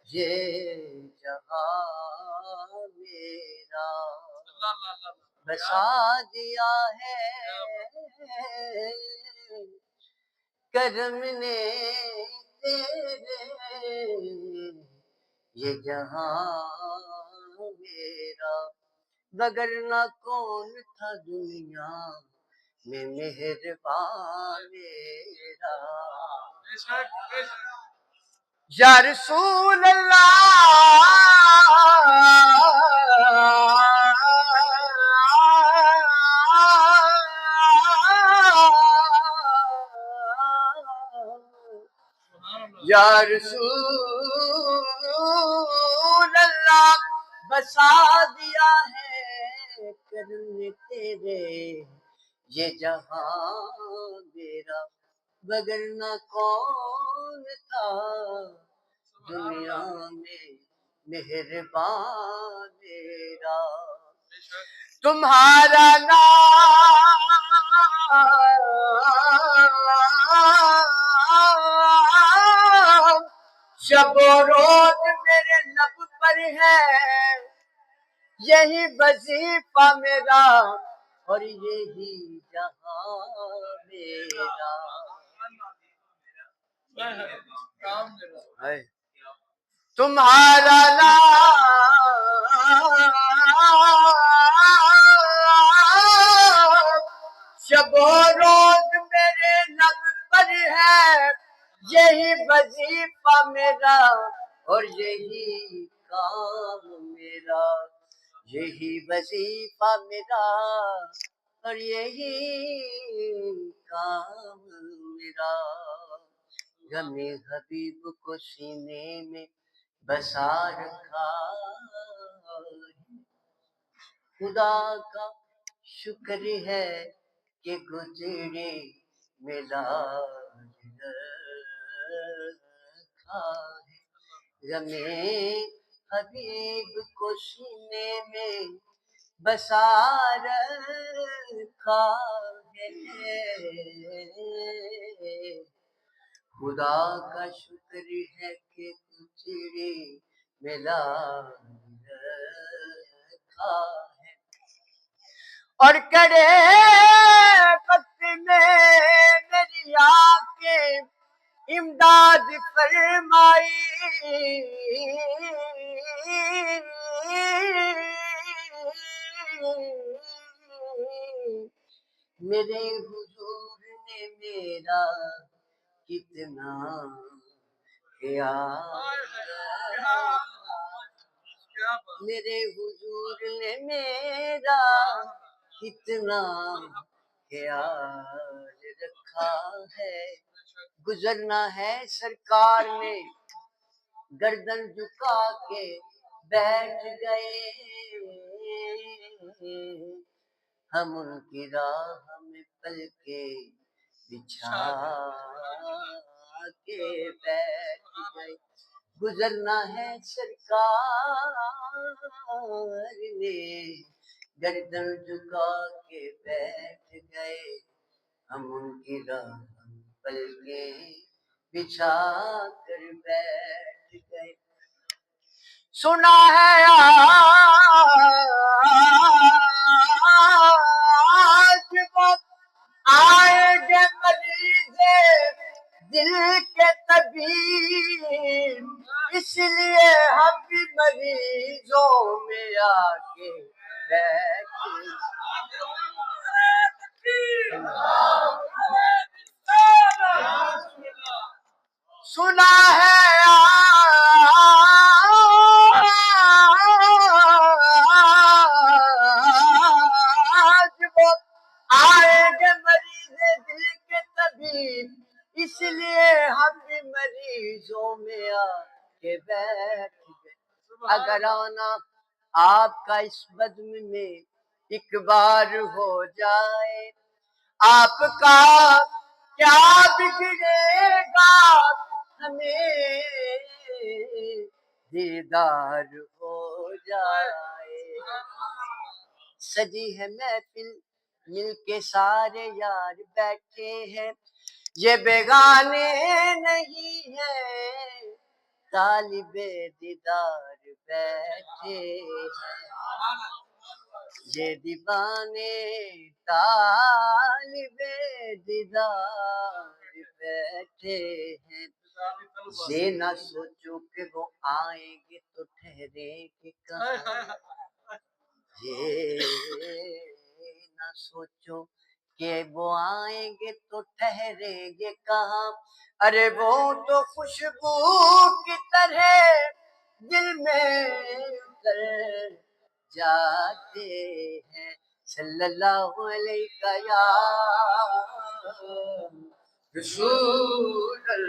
یہ جہاں میرا بسا دیا ہے کرم نے تیرے، یہ جہاں میرا وگرنہ کون تھا دنیا میں مہربان میرا۔ یا رسول اللہ، یا رسول اللہ، بسا دیا ہے کرم تیرے، یہ جہاں میرا وگرنہ کون تھا دنیا میں مہربان میرا۔ تمہارا نام شب و روز میرے لب پر ہے، یہی وظیفہ میرا اور یہی جہاں میرا۔ تمہارا نام شب و روز میرے لب پر ہے، یہی وظیفہ میرا اور یہی کام میرا، یہی وظیفہ میرا اور یہی کام میرا۔ غم حبیب کو سینے میں بسا رکھا ہے، خدا کا شکر ہے کہ گزرے ملاج رکھا ہے۔ غم حبیب کو سینے میں بسا رکھا ہے، خدا کا شکر ہے کہ تجھے ملا رکھا ہے، اور کرے وقت میں میری آنکھیں امداد فرمائی، میرے حضور نے میرا کتنا خیال رکھا، میرے حضور نے میرا کتنا خیال رکھا ہے۔ گزرنا ہے سرکار نے گردن جھکا کے بیٹھ گئے، ہم ان کی راہ میں پل کے بچھا کے بیٹھ گئے۔ گزرنا ہے سرکار نے گردن جھکا کے بیٹھ گئے، ہم ان کی راہ پل کے بچھا کر بیٹھ گئے۔ سنا ہے آج وہ آئیں گے مریض دل کے طبیب، اس لیے ہم بھی مریضوں میں آ کے بیٹھے۔ سنا ہے آج وہ آئیں گے مریض دل کے طبیب، اس لیے ہم بھی مریضوں میں آ کے بیٹھ گئے۔ اگر آنا آپ کا اس بزم میں ایک بار ہو جائے، آپ کا کیا بگڑے گا، ہمیں دیدار ہو جائے۔ سجی ہے محفل مل کے سارے یار بیٹھے ہیں، یہ بیگانے نہیں ہیں، طالب دیدار بیٹھے ہیں، یہ دیوانے طالب دیدار بیٹھے ہیں، یہ نہ سوچو کہ وہ آئیں گے تو ٹھہریں گے کہاں، یہ نہ سوچو کہ وہ آئیں گے تو ٹھہریں گے کہاں، ارے وہ تو خوشبو کی طرح دل میں اتر جاتے ہیں، صلی اللہ علیہ یا رسول اللہ۔